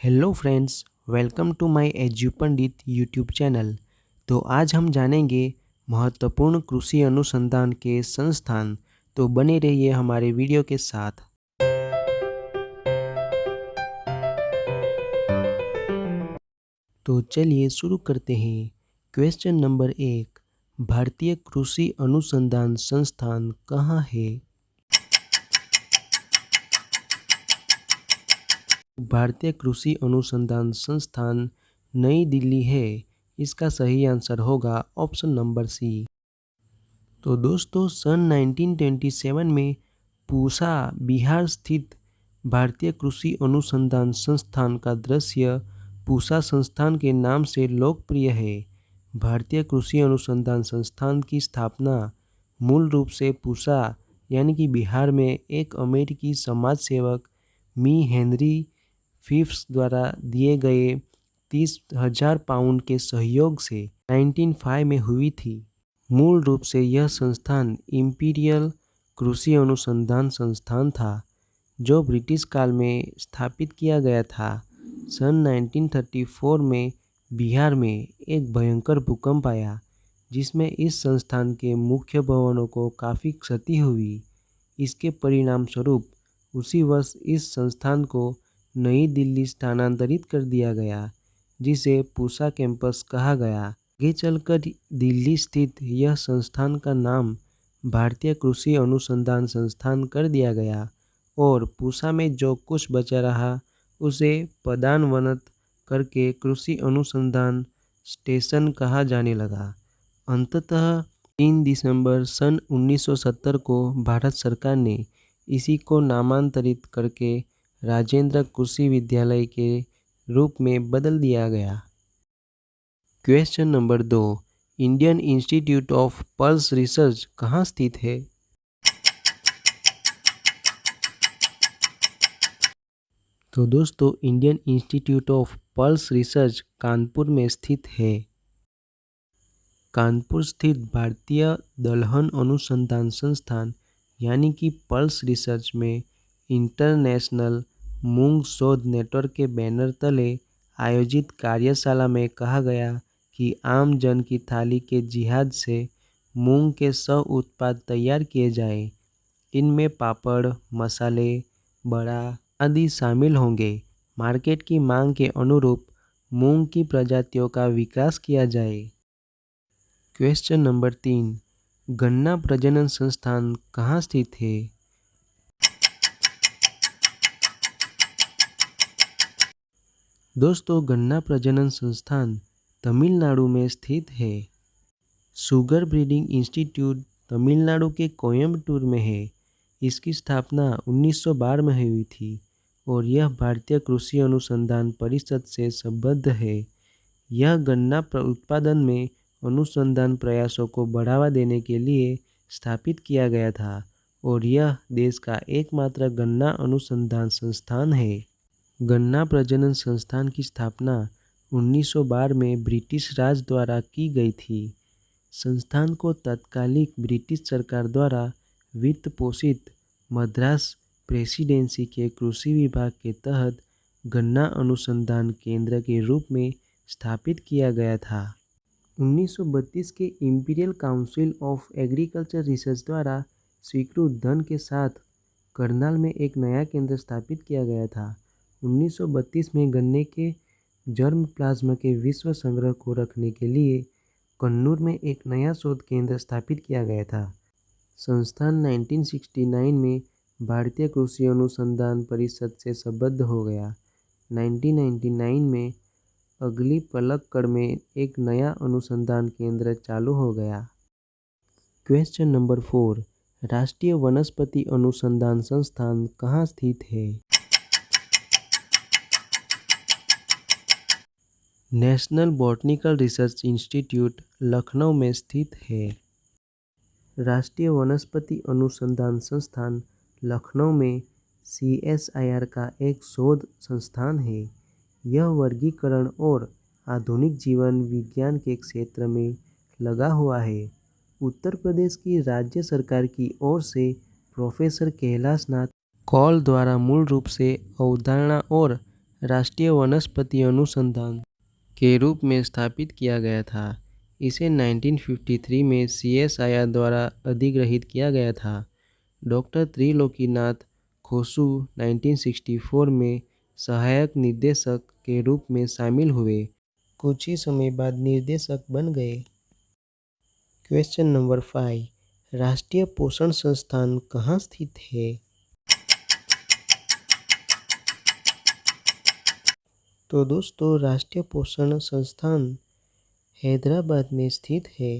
Hello friends, welcome to my Edu Pandit YouTube channel. तो आज हम जानेंगे महत्वपूर्ण कृषि अनुसंधान के संस्थान। तो बने रहिए हमारे वीडियो के साथ। तो चलिए शुरू करते हैं। क्वेश्चन नंबर 1, भारतीय कृषि अनुसंधान संस्थान कहाँ है? भारतीय कृषि अनुसंधान संस्थान नई दिल्ली है। इसका सही आंसर होगा ऑप्शन नंबर सी। तो दोस्तों, सन 1927 में पूसा, बिहार स्थित भारतीय कृषि अनुसंधान संस्थान का दृश्य पूसा संस्थान के नाम से लोकप्रिय है। भारतीय कृषि अनुसंधान संस्थान की स्थापना मूल रूप से पूसा यानी कि बिहार में एक अमेरिकी समाज सेवक मी हेनरी फिफ्स द्वारा दिए गए 30,000 पाउंड के सहयोग से 1905 में हुई थी। मूल रूप से यह संस्थान इंपीरियल कृषि अनुसंधान संस्थान था, जो ब्रिटिश काल में स्थापित किया गया था। सन 1934 में बिहार में एक भयंकर भूकंप आया, जिसमें इस संस्थान के मुख्य भवनों को काफ़ी क्षति हुई। इसके परिणाम स्वरूप उसी वर्ष इस संस्थान को नई दिल्ली स्थानांतरित कर दिया गया, जिसे पूसा कैंपस कहा गया। आगे चलकर दिल्ली स्थित यह संस्थान का नाम भारतीय कृषि अनुसंधान संस्थान कर दिया गया और पूसा में जो कुछ बचा रहा उसे पदान्वनत करके कृषि अनुसंधान स्टेशन कहा जाने लगा। अंततः 3 दिसंबर सन 1970 को भारत सरकार ने इसी को नामांतरित करके राजेंद्र कृषि विद्यालय के रूप में बदल दिया गया। Question number 2, Indian institute of pulse research कहाँ स्थित है? तो दोस्तों, Indian institute of pulse research Kanpur में स्थित है। कानपुर स्थित भारतीय दलहन अनुसंधान संस्थान यानी कि पल्स रिसर्च में इंटरनेशनल मूंग शोध नेटवर्क के बैनर तले आयोजित कार्यशाला में कहा गया कि आम जन की थाली के जिहाद से मूंग के 100 उत्पाद तैयार किए जाएं। इनमें पापड़, मसाले, बड़ा आदि शामिल होंगे। मार्केट की मांग के अनुरूप मूंग की प्रजातियों का विकास किया जाए। क्वेश्चन नंबर 3, गन्ना प्रजनन संस्थान कहाँ स्थित है? दोस्तों, गन्ना प्रजनन संस्थान तमिलनाडु में स्थित है। शुगर ब्रीडिंग इंस्टीट्यूट तमिलनाडु के कोयम्बटूर में है। इसकी स्थापना 1912 में हुई थी और यह भारतीय कृषि अनुसंधान परिषद से संबद्ध है। यह गन्ना उत्पादन में अनुसंधान प्रयासों को बढ़ावा देने के लिए स्थापित किया गया था और यह देश का एकमात्र गन्ना अनुसंधान संस्थान है। गन्ना प्रजनन संस्थान की स्थापना 1912 में ब्रिटिश राज द्वारा की गई थी। संस्थान को तत्कालिक ब्रिटिश सरकार द्वारा वित्त पोषित मद्रास प्रेसिडेंसी के कृषि विभाग के तहत गन्ना अनुसंधान केंद्र के रूप में स्थापित किया गया था। 1932 के imperial council of agriculture research द्वारा स्वीकृत धन के साथ करनाल में एक नया केंद्र स्थापित किया गया था। 1932 में गन्ने के जर्म प्लाज्मा के विश्व संग्रह को रखने के लिए कन्नूर में एक नया शोध केंद्र स्थापित किया गया था। संस्थान 1969 में भारतीय कृषि अनुसंधान परिषद से संबद्ध हो गया। 1999 में अगली पलक्कड़ में एक नया अनुसंधान केंद्र चालू हो गया। क्वेश्चन नंबर 4, राष्ट्रीय वनस्पति अनुसंधान संस्थान कहाँ स्थित है? National botanical research institute Lucknow में स्थित है। राष्ट्रीय वनस्पति अनुसंधान संस्थान लखनऊ में CSIR का एक शोध संस्थान है। यह वर्गीकरण और आधुनिक जीवन विज्ञान के क्षेत्र में लगा हुआ है। उत्तर प्रदेश की राज्य सरकार की ओर से प्रोफेसर कैलाश नाथ कौल द्वारा मूल रूप से अवधारणा और राष्ट्रीय वनस्पति अनुसंधान के रूप में स्थापित किया गया था। इसे 1953 में CSIR द्वारा अधिग्रहित किया गया था। डॉक्टर त्रिलोकीनाथ खोसू 1964 में सहायक निर्देशक के रूप में शामिल हुए। कुछ ही समय बाद निर्देशक बन गए। क्वेश्चन नंबर 5, राष्ट्रीय पोषण संस्थान कहाँ स्थित है? तो दोस्तों, राष्ट्रीय पोषण संस्थान हैदराबाद में स्थित है।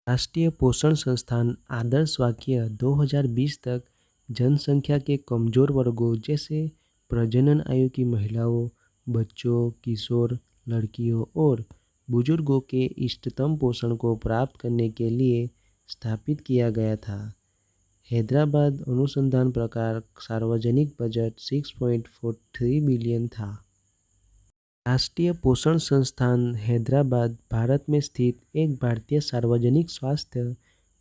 राष्ट्रीय पोषण संस्थान आदर्श वाक्य 2020 तक जनसंख्या के कमजोर वर्गों जैसे प्रजनन आयु की महिलाओं, बच्चों, किशोर, लड़कियों और बुजुर्गों के इष्टतम पोषण को प्राप्त करने के लिए स्थापित किया गया था। हैदराबाद अनुसंधान प्रकार सार्वजनिक बजट 6.43 बिलियन था। राष्ट्रीय पोषण संस्थान हैदराबाद भारत में स्थित एक भारतीय सार्वजनिक स्वास्थ्य,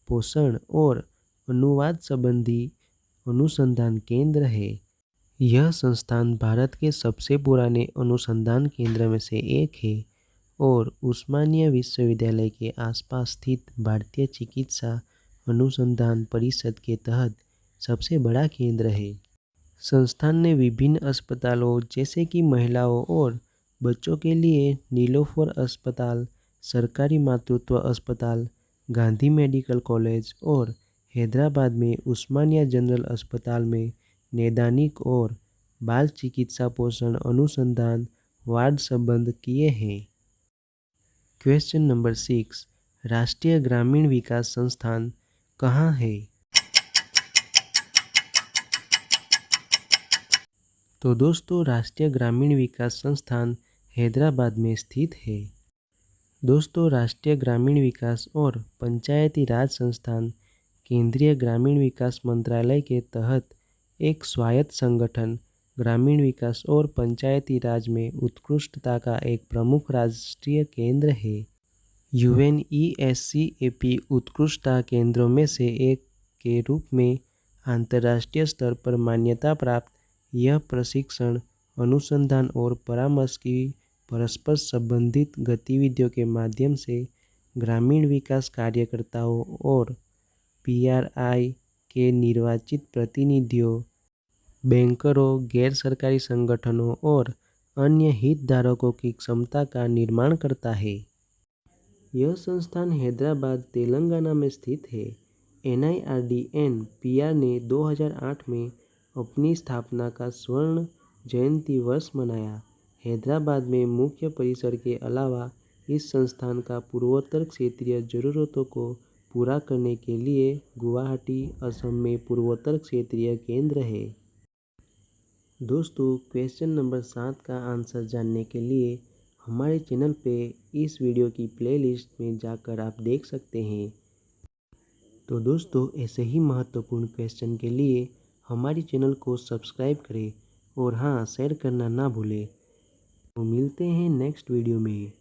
पोषण और अनुवाद संबंधी अनुसंधान केंद्र है। यह संस्थान भारत के सबसे पुराने अनुसंधान केंद्र में से एक है और उस्मानिया विश्वविद्यालय के आसपास स्थित भारतीय चिकित्सा अनुसंधान परिषद के तहत सबसे बड़ा केंद्र है। संस्थान ने विभिन्न अस्पतालों जैसे कि महिलाओं और बच्चों के लिए नीलोफर अस्पताल, सरकारी मातृत्व अस्पताल, गांधी मेडिकल कॉलेज और हैदराबाद में उस्मानिया जनरल अस्पताल में नैदानिक और बाल चिकित्सा पोषण अनुसंधान वार्ड संबद्ध किए हैं। क्वेश्चन नंबर 6, राष्ट्रीय ग्रामीण विकास संस्थान कहाँ है? तो दोस्तों, राष्ट्रीय ग्रामीण विकास संस्थान हैदराबाद में स्थित है। दोस्तों, राष्ट्रीय ग्रामीण विकास और पंचायती राज संस्थान केंद्रीय ग्रामीण विकास मंत्रालय के तहत एक स्वायत्त संगठन, ग्रामीण विकास और पंचायती राज में उत्कृष्टता का एक प्रमुख राष्ट्रीय केंद्र है। UNESCAP उत्कृष्टता केंद्रों में से एक के रूप में अंतर्राष्ट्रीय स्तर पर मान्यता प्राप्त यह प्रशिक्षण, अनुसंधान और परामर्श की परस्पर संबंधित गतिविधियों के माध्यम से ग्रामीण विकास कार्यकर्ताओं और PRI के निर्वाचित प्रतिनिधियों, बैंकरों, गैर सरकारी संगठनों और अन्य हितधारकों की क्षमता का निर्माण करता है। यह संस्थान हैदराबाद, तेलंगाना में स्थित है। NIRDN-PR ने 2008 में अपनी स्थापना का स्वर्ण जयंती वर्ष मनाया। हैदराबाद में मुख्य परिसर के अलावा इस संस्थान का पूर्वोत्तर क्षेत्रीय ज़रूरतों को पूरा करने के लिए गुवाहाटी, असम में पूर्वोत्तर क्षेत्रीय केंद्र है। दोस्तों, क्वेश्चन नंबर 7 का आंसर जानने के लिए हमारे चैनल पे इस वीडियो की प्लेलिस्ट में जाकर आप देख सकते हैं। तो दोस्तों, ऐसे ही महत्वपूर्ण क्वेश्चन के लिए हमारे चैनल को सब्सक्राइब करें और हाँ, शेयर करना ना भूलें। तो मिलते हैं नेक्स्ट वीडियो में।